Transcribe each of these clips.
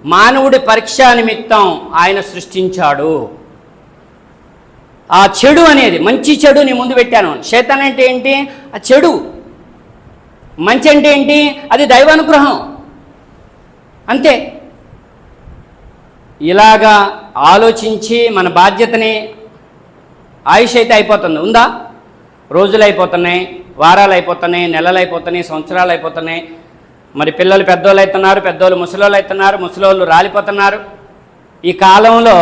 మానవుడి పరీక్ష నిమిత్తం ఆయన సృష్టించాడు. ఆ చెడు అనేది, మంచి చెడు నీ ముందు పెట్టాను. శైతాన్ అంటే ఏంటి? ఆ చెడు. మంచి అంటే ఏంటి? అది దైవానుగ్రహం. అంతే. ఇలాగా ఆలోచించి మన బాధ్యతని, ఆయుష్ అయితే అయిపోతుంది, ఉందా? రోజులు అయిపోతున్నాయి, వారాలు అయిపోతున్నాయి, నెలలు అయిపోతున్నాయి, సంవత్సరాలు అయిపోతున్నాయి. మరి పిల్లలు పెద్దోళ్ళు అవుతున్నారు, పెద్దోళ్ళు ముసలోళ్ళు అవుతున్నారు, ముసలోళ్ళు రాలిపోతున్నారు. ఈ కాలంలో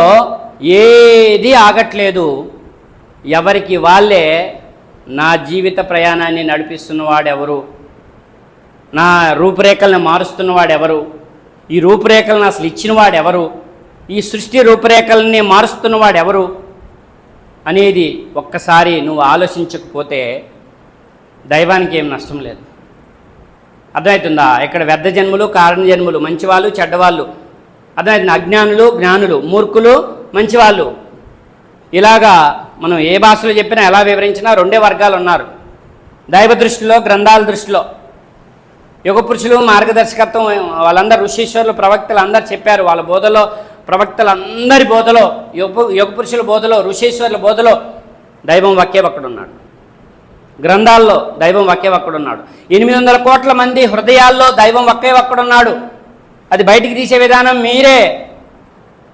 ఏది ఆగట్లేదు. ఎవరికి వాళ్ళే నా జీవిత ప్రయాణాన్ని నడిపిస్తున్నవాడెవరు, నా రూపురేఖలను మారుస్తున్నవాడెవరు, ఈ రూపురేఖలను అసలు ఇచ్చినవాడెవరు, ఈ సృష్టి రూపురేఖల్ని మారుస్తున్నవాడెవరు అనేది ఒక్కసారి నువ్వు ఆలోచించకపోతే దైవానికి ఏం నష్టం లేదు. అర్థమవుతుందా? ఇక్కడ వ్యర్థ జన్ములు, కారణ జన్ములు, మంచివాళ్ళు చెడ్డవాళ్ళు, అర్థమవుతుంది. అజ్ఞానులు జ్ఞానులు, మూర్ఖులు మంచివాళ్ళు. ఇలాగా మనం ఏ భాషలో చెప్పినా ఎలా వివరించినా రెండే వర్గాలు ఉన్నారు దైవ దృష్టిలో, గ్రంథాల దృష్టిలో. యుగ పురుషులు మార్గదర్శకత్వం వాళ్ళందరూ ఋషీశ్వరులు ప్రవక్తలు అందరూ చెప్పారు. వాళ్ళ బోధలో, ప్రవక్తలందరి బోధలో, యుగ పురుషుల బోధలో, ఋషీశ్వరుల బోధలో దైవం ఒకే ఒక్కడున్నాడు. గ్రంథాల్లో దైవం ఒకే ఒక్కడున్నాడు. 800 కోట్ల మంది హృదయాల్లో దైవం ఒకే ఒక్కడున్నాడు. అది బయటికి తీసే విధానం మీరే.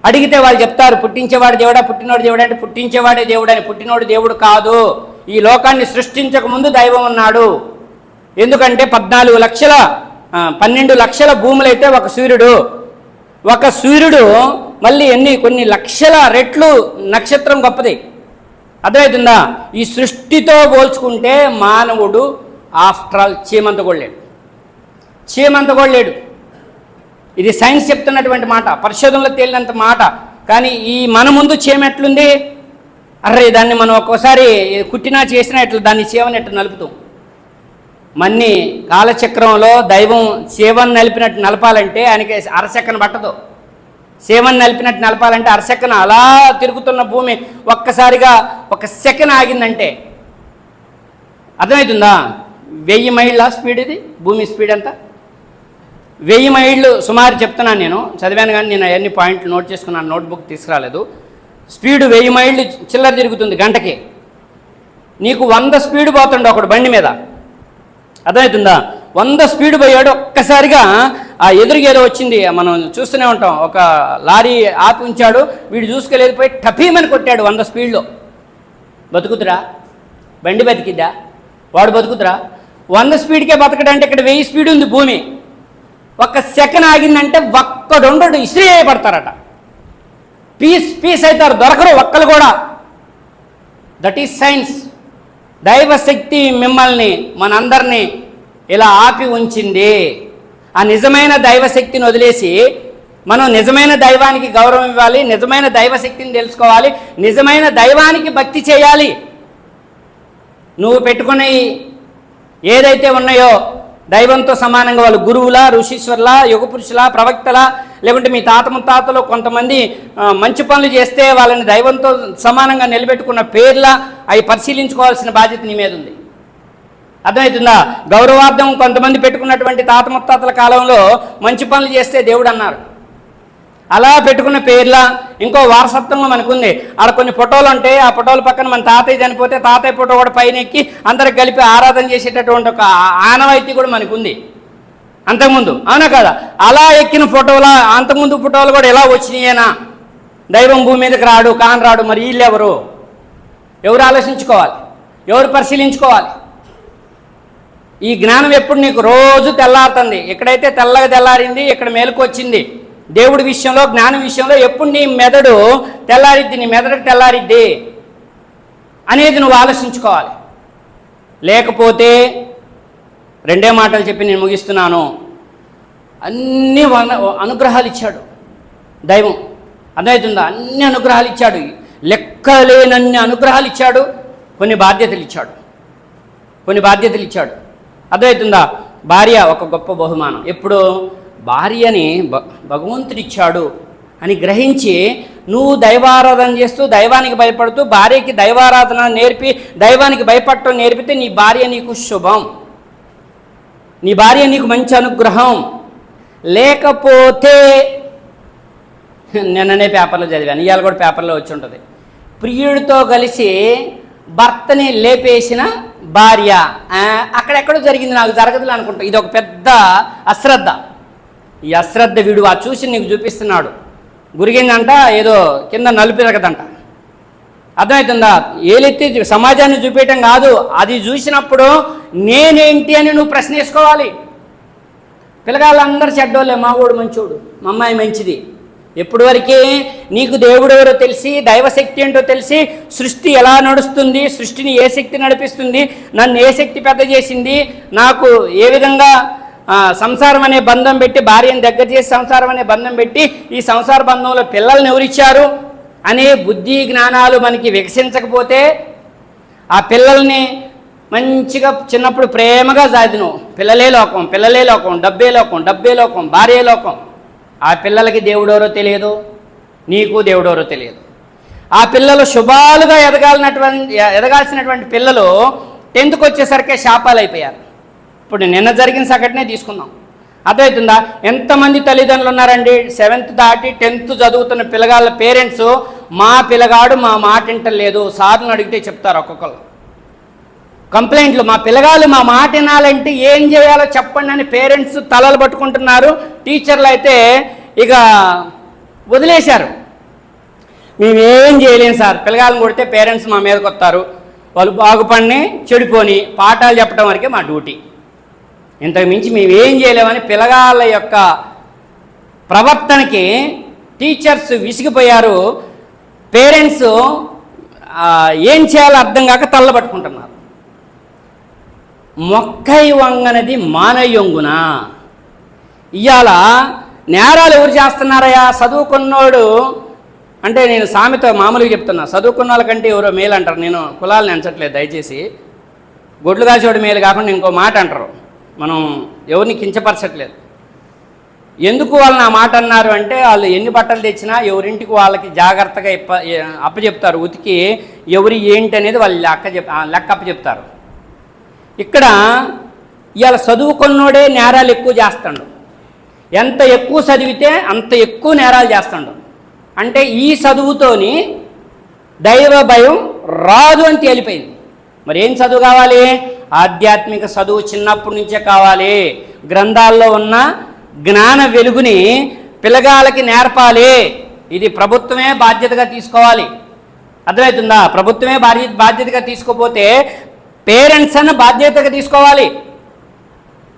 అడిగితే వాళ్ళు చెప్తారు పుట్టించేవాడు దేవుడా, పుట్టినోడు దేవుడు అంటే పుట్టించేవాడే దేవుడు అని. పుట్టినోడు దేవుడు కాదు. ఈ లోకాన్ని సృష్టించక ముందు దైవం ఉన్నాడు. ఎందుకంటే 12 లక్షల భూములైతే ఒక సూర్యుడు. ఒక సూర్యుడు మళ్ళీ కొన్ని లక్షల రెట్లు నక్షత్రం గొప్పది. అర్థమవుతుందా? ఈ సృష్టితో పోల్చుకుంటే మానవుడు ఆఫ్టర్ ఆల్ చీమంత కూడా లేడు. ఇది సైన్స్ చెప్తున్నటువంటి మాట, పరిశోధనలో తేలినంత మాట. కానీ ఈ మన ముందు చీమ ఎట్లుంది? అర్రే దాన్ని మనం ఒక్కోసారి కుట్టినా చేసినా ఎట్లా దాన్ని చీమని ఎట్లా నలుపుతాం. మన్ని కాలచక్రంలో దైవం చీమను నలిపినట్టు నలపాలంటే ఆయనకి అరసెక్కన పట్టదు. చీమను నలిపినట్టు నలపాలంటే అరసెక్కన అలా తిరుగుతున్న భూమి ఒక్కసారిగా ఒక సెకండ్ ఆగిందంటే అర్థమవుతుందా? 1000 మైళ్ళ స్పీడ్ ఇది, భూమి స్పీడ్ ఎంత? 1000 మైళ్ళు సుమారు చెప్తున్నాను. నేను చదివాను కానీ నేను అవన్నీ పాయింట్లు నోట్ చేసుకున్నాను, నోట్బుక్ తీసుకురాలేదు. స్పీడు 1000 మైళ్ళు చిల్లర తిరుగుతుంది గంటకి. నీకు 100 స్పీడ్ పోతుండే ఒకడు బండి మీద. అర్థమవుతుందా? 100 స్పీడ్ పోయాడు. ఒక్కసారిగా ఆ ఎదురుగేదో వచ్చింది, మనం చూస్తూనే ఉంటాం. ఒక లారీ ఆపి ఉంచాడు, వీడు చూసుకెళ్ళేది పోయి టపీమని కొట్టాడు 100 స్పీడ్లో. బతుకుతురా? బండి బతికిద్దా? వాడు బతుకుతురా? 100 స్పీడ్కే బతకడంటే ఇక్కడ 1000 స్పీడ్ ఉంది భూమి. ఒక్క సెకండ్ ఆగిందంటే ఒక్కడుండడు, ఇసిరి పడతారట. పీస్ అవుతారు, దొరకరు ఒక్కరు కూడా. That is science. దైవశక్తి మిమ్మల్ని, మనందరినీ ఇలా ఆపి ఉంచింది. ఆ నిజమైన దైవశక్తిని వదిలేసి మనం నిజమైన దైవానికి గౌరవం ఇవ్వాలి, నిజమైన దైవశక్తిని తెలుసుకోవాలి, నిజమైన దైవానికి భక్తి చేయాలి. నువ్వు పెట్టుకునే ఏదైతే ఉన్నాయో దైవంతో సమానంగా వాళ్ళు గురువులా, ఋషీశ్వరులా, యుగ పురుషులా, ప్రవక్తలా, లేకుంటే మీ తాత ముత్తాతలు కొంతమంది మంచి పనులు చేస్తే వాళ్ళని దైవంతో సమానంగా నిలబెట్టుకున్న పేర్లా అవి పరిశీలించుకోవాల్సిన బాధ్యత నీ మీద ఉంది. అర్థమవుతుందా? గౌరవార్థం కొంతమంది పెట్టుకున్నటువంటి తాత ముత్తాతల కాలంలో మంచి పనులు చేస్తే దేవుడు అన్నారు. అలా పెట్టుకున్న పేర్లా ఇంకో వారసత్వంగా మనకుంది. ఆడ కొన్ని ఫోటోలు ఉంటాయి, ఆ ఫోటోల పక్కన మన తాతయ్య చనిపోతే తాతయ్య ఫోటో కూడా పైన ఎక్కి అందరికి కలిపి ఆరాధన చేసేటటువంటి ఒక ఆనవాయితీ కూడా మనకుంది అంతకుముందు. అవునా కదా? అలా ఎక్కిన ఫోటోలా అంతకుముందు ఫోటోలు కూడా ఎలా వచ్చినాయేనా? దైవం భూమి మీదకి రాడు, రాడు. మరి వీళ్ళు ఎవరు ఆలోచించుకోవాలి, ఎవరు పరిశీలించుకోవాలి? ఈ జ్ఞానం ఎప్పుడు నీకు రోజు తెల్లారుతుంది. ఎక్కడైతే తెల్లగా తెల్లారింది, ఇక్కడ మేలుకు వచ్చింది దేవుడి విషయంలో, జ్ఞానం విషయంలో ఎప్పుడు నీ మెదడు తెల్లారిద్ది, నీ మెదడు తెల్లారిద్ది అనేది నువ్వు ఆలోచించుకోవాలి. లేకపోతే రెండే మాటలు చెప్పి నేను ముగిస్తున్నాను. అన్ని అనుగ్రహాలు ఇచ్చాడు దైవం. అర్థమవుతుందా? అన్ని అనుగ్రహాలు ఇచ్చాడు, లెక్కలేనన్ని అనుగ్రహాలు ఇచ్చాడు. కొన్ని బాధ్యతలు ఇచ్చాడు. అర్థమవుతుందా? భార్య ఒక గొప్ప బహుమానం. ఎప్పుడు భార్యని భగవంతుడిచ్చాడు అని గ్రహించి నువ్వు దైవారాధన చేస్తూ దైవానికి భయపడుతూ భార్యకి దైవారాధన నేర్పి దైవానికి భయపడటం నేర్పితే నీ భార్య నీకు శుభం, నీ భార్య నీకు మంచి అనుగ్రహం. లేకపోతే నిన్ననే పేపర్లో చదివాను, ఇవాళ కూడా పేపర్లో వచ్చి ఉంటుంది. ప్రియుడితో కలిసి భర్తని లేపేసిన భార్య. అక్కడెక్కడో జరిగింది, నాకు జరగదులే అనుకుంటా. ఇది ఒక పెద్ద అశ్రద్ధ. ఈ అశ్రద్ధ వీడు ఆ చూసి నీకు చూపిస్తున్నాడు. గురిగిందంట, ఏదో కింద నలుపు ఎరగదంట. అర్థమవుతుందా? ఏలెత్తి సమాజాన్ని చూపించడం కాదు, అది చూసినప్పుడు నేనేంటి అని నువ్వు ప్రశ్న వేసుకోవాలి. పిల్లగాళ్ళందరూ చెడ్డోళ్ళే, మా వాడు మంచోడు, మా అమ్మాయి మంచిది. ఎప్పటి వరకే నీకు దేవుడు ఎవరో తెలిసి, దైవశక్తి ఏంటో తెలిసి, సృష్టి ఎలా నడుస్తుంది, సృష్టిని ఏ శక్తి నడిపిస్తుంది, నన్ను ఏ శక్తి పెద్ద చేసింది, నాకు ఏ విధంగా సంసారం అనే బంధం పెట్టి, భార్యను దగ్గర చేసి సంసారం అనే బంధం పెట్టి, ఈ సంసార బంధంలో పిల్లల్ని ఎవరిచ్చారు అనే బుద్ధి జ్ఞానాలు మనకి వికసించకపోతే, ఆ పిల్లల్ని మంచిగా చిన్నప్పుడు ప్రేమగా సాధిను, పిల్లలే లోకం, పిల్లలే లోకం, డబ్బే లోకం, డబ్బే లోకం, భార్యే లోకం. ఆ పిల్లలకి దేవుడెవరో తెలియదు, నీకు దేవుడెవరో తెలియదు. ఆ పిల్లలు శుభాలుగా ఎదగాల్సినటువంటి పిల్లలు 10th వచ్చేసరికి శాపాలు అయిపోయారు. ఇప్పుడు నిన్న జరిగిన సంఘటనే తీసుకుందాం, అర్థమవుతుందా? ఎంతమంది తల్లిదండ్రులు ఉన్నారండి 7th దాటి 10th చదువుతున్న పిల్లగాళ్ళ పేరెంట్స్, మా పిల్లగాడు మా మాట వింటలేదు, సార్ని అడిగితే చెప్తారు ఒక్కొక్కరు కంప్లైంట్లు. మా పిల్లగాళ్ళు మా మాట వినాలంటే ఏం చేయాలో చెప్పండి అని పేరెంట్స్ తలలు పట్టుకుంటున్నారు. టీచర్లు అయితే ఇక వదిలేశారు, మేమేం చేయలేం సార్, పిల్లగాళ్ళని కొడితే పేరెంట్స్ మా మీదకి వస్తారు, వాళ్ళు బాగుపడిని చెడిపోని పాఠాలు చెప్పడం వరకే మా డ్యూటీ, ఇంతకు మించి మేమేం చేయలేమని పిల్లగాళ్ళ యొక్క ప్రవర్తనకి టీచర్స్ విసిగిపోయారు. పేరెంట్స్ ఏం చేయాలో అర్థం కాక తల్ల పట్టుకుంటున్నారు. మొక్కై వంగనది మానయ్యొంగున. ఇవాళ నేరాలు ఎవరు చేస్తున్నారయ్యా? చదువుకున్నోడు అంటే, నేను సామెత మామూలుగా చెప్తున్నా, చదువుకున్న వాళ్ళకంటే ఎవరో మేలు అంటారు. నేను కులాలను ఎంచట్లేదు దయచేసి, గొడ్లు కాసేవాడు మేలు కాకుండా ఇంకో మాట అంటారు. మనం ఎవరిని కించపరచట్లేదు. ఎందుకు వాళ్ళని ఆ మాట అన్నారు అంటే, వాళ్ళు ఎన్ని బట్టలు తెచ్చినా ఎవరింటికి వాళ్ళకి జాగ్రత్తగా అప్పచెప్తారు, ఉతికి ఎవరి ఏంటి అనేది వాళ్ళు లెక్క అప్పచెప్తారు. ఇక్కడ ఇవాళ చదువుకున్నోడే నేరాలు ఎక్కువ చేస్తాడు. ఎంత ఎక్కువ చదివితే అంత ఎక్కువ నేరాలు చేస్తాడు. అంటే ఈ చదువుతోని దైవ భయం రాదు అని తేలిపోయింది. మరి ఏం చదువు కావాలి? ఆధ్యాత్మిక చదువు చిన్నప్పటి నుంచే కావాలి. గ్రంథాల్లో ఉన్న జ్ఞాన వెలుగుని పిల్లగాళ్ళకి నేర్పాలి. ఇది ప్రభుత్వమే బాధ్యతగా తీసుకోవాలి. అర్థమవుతుందా? ప్రభుత్వమే బాధ్యతగా తీసుకోపోతే పేరెంట్స్ అన్న బాధ్యతగా తీసుకోవాలి.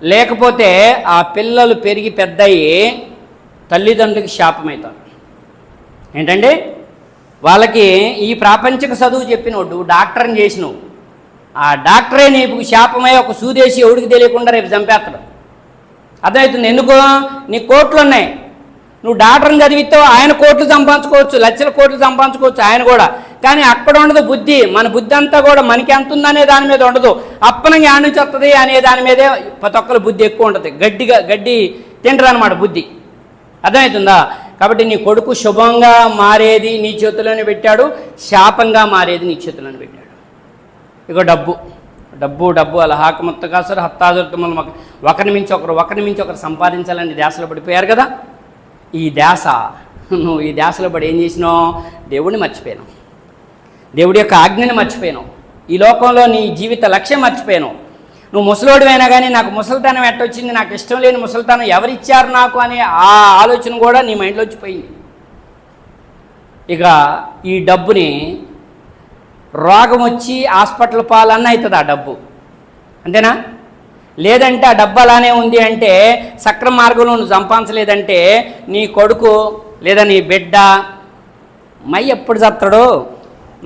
లేకపోతే ఆ పిల్లలు పెరిగి పెద్దయి తల్లిదండ్రులకి శాపమవుతారు. ఏంటంటే, వాళ్ళకి ఈ ప్రాపంచిక చదువు చెప్పినోడు డాక్టర్ని చేసినవు, ఆ డాక్టరే నీకు శాపమై ఒక సూదేసి ఎవడికి తెలియకుండా రేపు చంపేస్తాడు. అర్థమవుతుంది? ఎందుకు? నీ కోట్లు ఉన్నాయి, నువ్వు డాక్టర్ని చదివిస్తావు, ఆయన కోట్లు సంపాదించుకోవచ్చు, లక్షల కోట్లు సంపాదించుకోవచ్చు ఆయన కూడా. కానీ అక్కడ ఉండదు బుద్ధి. మన బుద్ధి అంతా కూడా మనకి ఎంత ఉందనే దాని మీద ఉండదు, అప్పనంగా యాడ్ నుంచి వస్తుంది అనే దాని మీదే ప్రతి ఒక్కరి బుద్ధి ఎక్కువ ఉంటుంది. గడ్డి తింటారు అన్నమాట బుద్ధి. అర్థమవుతుందా? కాబట్టి నీ కొడుకు శుభంగా మారేది నీ చేతిలోనే పెట్టాడు, శాపంగా మారేది నీ చేతిలోనే పెట్టాడు. ఇక డబ్బు అలా హాకమత్త కాసారు హత్తాదుర్తములు ఒకరి మించి ఒకరు సంపాదించాలని ధ్యాసలో పడిపోయారు కదా. ఈ ధ్యాస, నువ్వు ఈ ధ్యాసలో పడి ఏం చేసినావు? దేవుడిని మర్చిపోయాను, దేవుడి యొక్క ఆజ్ఞని మర్చిపోయాను, ఈ లోకంలో నీ జీవిత లక్ష్యం మర్చిపోయాను. నువ్వు ముసలోడివైనా కానీ నాకు ముసలితనం ఎట్టొచ్చింది, నాకు ఇష్టం లేని ముసలితనం ఎవరిచ్చారు నాకు అనే ఆ ఆలోచన కూడా నీ మైండ్లో వచ్చిపోయింది. ఇక ఈ డబ్బుని రోగం వచ్చి హాస్పిటల్ పాలన్న అవుతుంది ఆ డబ్బు, అంతేనా? లేదంటే ఆ డబ్బు అలానే ఉంది అంటే, సక్రమ మార్గంలో నువ్వు సంపాదించలేదంటే నీ కొడుకు లేదా నీ బిడ్డ మయ్య ఎప్పుడు చస్తాడో,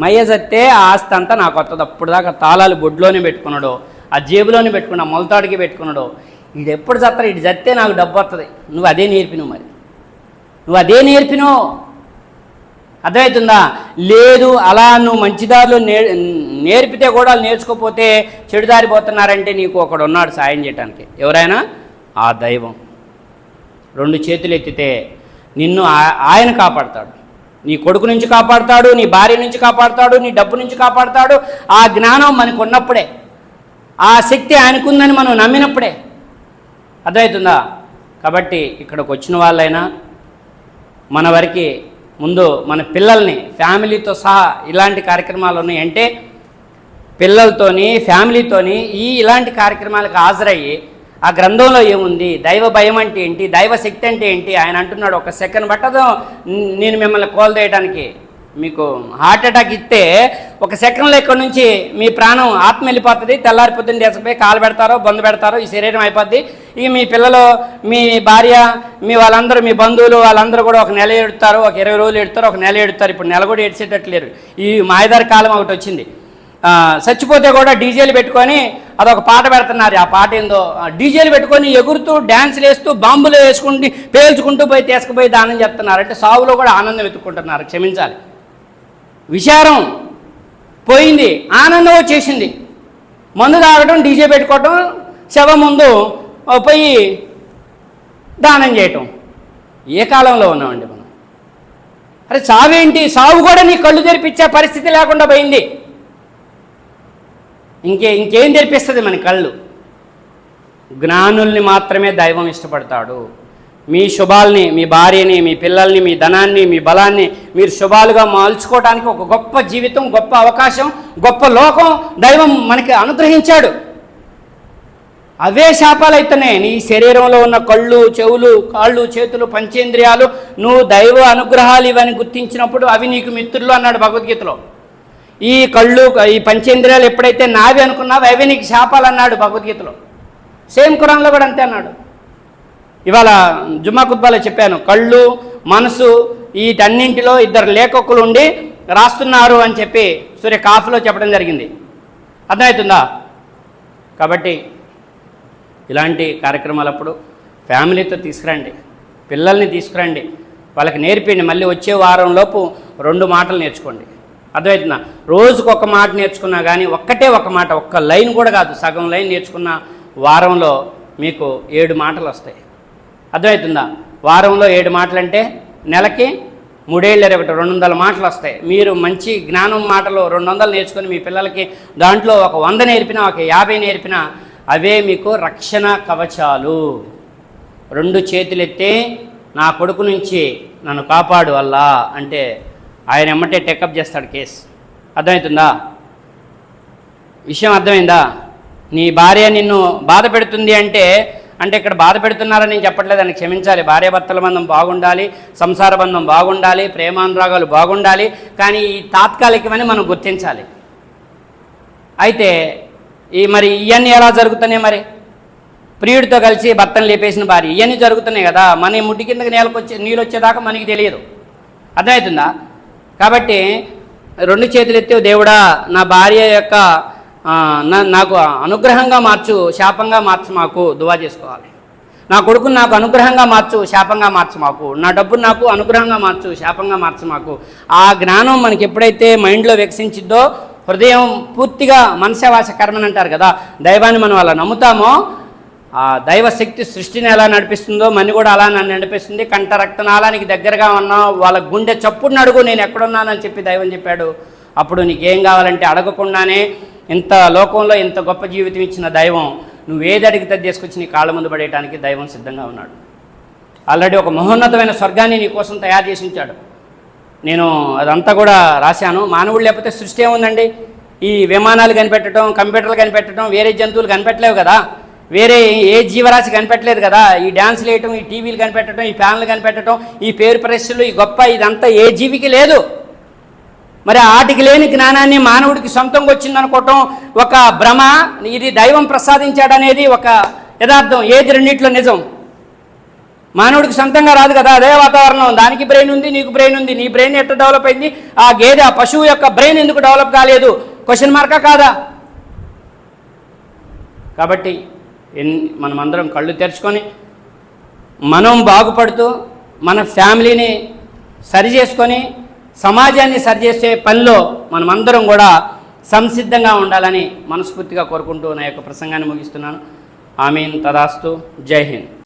మయ్య చస్తే ఆ ఆస్తి అంతా నాకు వస్తుంది. అప్పుడు దాకా తాళాలు బొడ్లోనే పెట్టుకున్నాడు, ఆ జేబులోనే పెట్టుకున్నాడు, మొలతాడికి పెట్టుకున్నాడు. ఇది ఎప్పుడు చస్తాడు, ఇటు చస్తే నాకు డబ్బు వస్తుంది. నువ్వు అదే నేర్పినావు, మరి నువ్వు అదే నేర్పినావు. అర్థమవుతుందా? లేదు, అలా నువ్వు మంచిదారిలో నేర్పితే కూడా వాళ్ళు నేర్చుకోకపోతే చెడుదారిపోతున్నారంటే నీకు ఒకడు ఉన్నాడు సాయం చేయడానికి. ఎవరైనా? ఆ దైవం. 2 చేతులు ఎత్తితే నిన్ను ఆయన కాపాడతాడు. నీ కొడుకు నుంచి కాపాడతాడు, నీ భార్య నుంచి కాపాడతాడు, నీ డబ్బు నుంచి కాపాడతాడు. ఆ జ్ఞానం మనకు ఉన్నప్పుడే, ఆ శక్తి ఆయనకుందని మనం నమ్మినప్పుడే. అర్థమవుతుందా? కాబట్టి ఇక్కడికి వచ్చిన వాళ్ళైనా మన వరకు ముందు మన పిల్లల్ని ఫ్యామిలీతో సహా ఇలాంటి కార్యక్రమాలు ఉన్నాయంటే పిల్లలతోని ఫ్యామిలీతోని ఇలాంటి కార్యక్రమాలకు హాజరయ్యి ఆ గ్రంథంలో ఏముంది, దైవ భయం అంటే ఏంటి, దైవ శక్తి అంటే ఏంటి, ఆయన అంటున్నాడు ఒక సెకండ్ పట్టదు నేను మిమ్మల్ని కోల్దేయడానికి. మీకు హార్ట్ అటాక్ ఇస్తే ఒక సెకండ్లో ఇక్కడ నుంచి మీ ప్రాణం ఆత్మ వెళ్ళిపోతుంది, తెల్లారిపోతుంది, దేశపోయి కాలు పెడతారో బొందు పెడతారో ఈ శరీరం అయిపోద్ది. ఇక మీ పిల్లలు మీ భార్య మీ వాళ్ళందరూ మీ బంధువులు వాళ్ళందరూ కూడా ఒక నెల ఏడుతారు, ఒక 20 రోజులు ఏడుతారు, ఒక నెల ఏడుతారు. ఇప్పుడు నెల కూడా ఏడ్చేటట్లేరు. ఈ మాయదారి కాలం ఒకటి వచ్చింది. చచ్చిపోతే కూడా డీజేలు పెట్టుకొని అదొక పాట పెడుతున్నారు. ఆ పాట ఏందో డీజేలు పెట్టుకొని ఎగురుతూ డ్యాన్సులు వేస్తూ బాంబులు వేసుకుంటూ పేల్చుకుంటూ పోయి తీసుకుపోయి దానం చెప్తున్నారు. అంటే సావులో కూడా ఆనందం వెతుక్కుంటున్నారు. క్షమించాలి, విచారం పోయింది, ఆనందం వచ్చేసింది. మందు తాగటం, డీజే పెట్టుకోవటం, శవం ముందు పోయి దానం చేయటం. ఏ కాలంలో ఉన్నామండి మనం? అరే సావేంటి, సావు కూడా నీ కళ్ళు తెరిపించే పరిస్థితి లేకుండా పోయింది. ఇంకేం తెరిపిస్తుంది మన కళ్ళు? జ్ఞానుల్ని మాత్రమే దైవం ఇష్టపడతాడు. మీ శుభాల్ని, మీ భార్యని, మీ పిల్లల్ని, మీ ధనాన్ని, మీ బలాన్ని మీరు శుభాలుగా మార్చుకోవడానికి ఒక గొప్ప జీవితం, గొప్ప అవకాశం, గొప్ప లోకం దైవం మనకి అనుగ్రహించాడు. అవే శాపాలు అయితేనే నీ శరీరంలో ఉన్న కళ్ళు, చెవులు, కాళ్ళు, చేతులు, పంచేంద్రియాలు నువ్వు దైవ అనుగ్రహాలు ఇవని గుర్తించినప్పుడు అవి నీకు మిత్రులు అన్నాడు భగవద్గీతలో. ఈ కళ్ళు, ఈ పంచేంద్రియాలు ఎప్పుడైతే నావి అనుకున్నావో అవి నీకు శాపాలు అన్నాడు భగవద్గీతలో. సేమ్ ఖురాన్లో కూడా అంతే అన్నాడు. ఇవాళ జుమ్మా ఖుత్బాలో చెప్పాను, కళ్ళు, మనసు వీటన్నింటిలో 2 లేఖకులు ఉండి రాస్తున్నారు అని చెప్పి సూర్య కాఫ్లో చెప్పడం జరిగింది. అర్థమవుతుందా? కాబట్టి ఇలాంటి కార్యక్రమాలప్పుడు ఫ్యామిలీతో తీసుకురండి, పిల్లల్ని తీసుకురండి, వాళ్ళకి నేర్పిండి. మళ్ళీ వచ్చే వారంలోపు 2 మాటలు నేర్చుకోండి. అర్థమవుతుందా? రోజుకు ఒక మాట నేర్చుకున్నా కానీ ఒక మాట, ఒక్క లైన్ కూడా కాదు, సగం లైన్ నేర్చుకున్న వారంలో మీకు 7 మాటలు వస్తాయి. అర్థమవుతుందా? వారంలో 7 మాటలు అంటే నెలకి 3 ఏళ్ళు 200 మాటలు వస్తాయి. మీరు మంచి జ్ఞానం మాటలు 200 నేర్చుకొని మీ పిల్లలకి దాంట్లో ఒక 100 నేర్పినా, ఒక 50 నేర్పినా అవే మీకు రక్షణ కవచాలు. 2 చేతులెత్తి నా కొడుకు నుంచి నన్ను కాపాడు అల్లా అంటే ఆయన ఎమ్మటే టేకప్ చేస్తాడు కేసు. అర్థమవుతుందా? విషయం అర్థమైందా? నీ భార్య నిన్ను బాధ పెడుతుంది అంటే ఇక్కడ బాధ పెడుతున్నారని నేను చెప్పట్లేదు, అని క్షమించాలి. భార్యాభర్తల బంధం బాగుండాలి, సంసార బంధం బాగుండాలి, ప్రేమానురాగాలు బాగుండాలి. కానీ ఈ తాత్కాలికమని మనం గుర్తించాలి. అయితే మరి ఇవన్నీ ఎలా జరుగుతున్నాయి? మరి ప్రియుడితో కలిసి భర్తను లేపేసిన భార్య, ఇవన్నీ జరుగుతున్నాయి కదా. మన ముడ్డి కిందకి నీళ్ళు వచ్చేదాకా మనకి తెలియదు. అర్థమవుతుందా? కాబట్టి 2 చేతులు ఎత్తి దేవుడా నా భార్య యొక్క నాకు అనుగ్రహంగా మార్చు, శాపంగా మార్చు మాకు దువా చేసుకోవాలి. నా కొడుకుని నాకు అనుగ్రహంగా మార్చు, శాపంగా మార్చు మాకు. నా డబ్బును నాకు అనుగ్రహంగా మార్చు, శాపంగా మార్చు మాకు. ఆ జ్ఞానం మనకి ఎప్పుడైతే మైండ్లో వికసించిద్దో, హృదయం పూర్తిగా మనసవాస కర్మని అంటారు కదా, దైవాన్ని మనం అలా నమ్ముతామో ఆ దైవశక్తి సృష్టిని ఎలా నడిపిస్తుందో మన కూడా అలా నన్ను నడిపిస్తుంది. కంట రక్తనాళానికి దగ్గరగా ఉన్నా వాళ్ళ గుండె చప్పుడుని అడుగు నేను ఎక్కడున్నానని చెప్పి దైవం చెప్పాడు. అప్పుడు నీకేం కావాలంటే అడగకుండానే ఇంత లోకంలో ఇంత గొప్ప జీవితం ఇచ్చిన దైవం నువ్వేది అడిగితే తీసుకొచ్చి నీ కాళ్ళ ముందు పడేయడానికి దైవం సిద్ధంగా ఉన్నాడు. ఆల్రెడీ ఒక మహోన్నతమైన స్వర్గాన్ని నీ కోసం తయారు చేసి ఉంచాడు. నేను అదంతా కూడా రాశాను. మానవుడు లేకపోతే సృష్టి ఏముందండి? ఈ విమానాలు కనిపెట్టడం, కంప్యూటర్లు కనిపెట్టడం, వేరే జంతువులు కనిపెట్టలేవు కదా, వేరే ఏ జీవరాశి కనిపెట్టలేదు కదా. ఈ డ్యాన్స్లు వేయటం, ఈ టీవీలు కనిపెట్టడం, ఈ ఫ్యాన్లు కనిపెట్టడం, ఈ పేరు ప్రశ్నలు, ఈ గొప్ప ఇదంతా ఏ జీవికి లేదు. మరి ఆటికి లేని జ్ఞానాన్ని మానవుడికి సొంతంగా వచ్చిందనుకోవటం ఒక భ్రమ. ఇది దైవం ప్రసాదించాడనేది ఒక యథార్థం. ఏది రెండింటిలో నిజం? మానవుడికి సొంతంగా రాదు కదా, అదే వాతావరణం. దానికి బ్రెయిన్ ఉంది, నీకు బ్రెయిన్ ఉంది. నీ బ్రెయిన్ ఎట్లా డెవలప్ అయింది? ఆ గేదె, ఆ పశువు యొక్క బ్రెయిన్ ఎందుకు డెవలప్ కాలేదు? క్వశ్చన్ మార్కా కాదా? కాబట్టి మనమందరం కళ్ళు తెరుచుకొని మనం బాగుపడుతూ మన ఫ్యామిలీని సరి చేసుకొని సమాజాన్ని సరిచేసే పనిలో మనమందరం కూడా సంసిద్ధంగా ఉండాలని మనస్ఫూర్తిగా కోరుకుంటూ నా యొక్క ప్రసంగాన్ని ముగిస్తున్నాను. ఆమీన్. తదాస్తు. జై హింద్.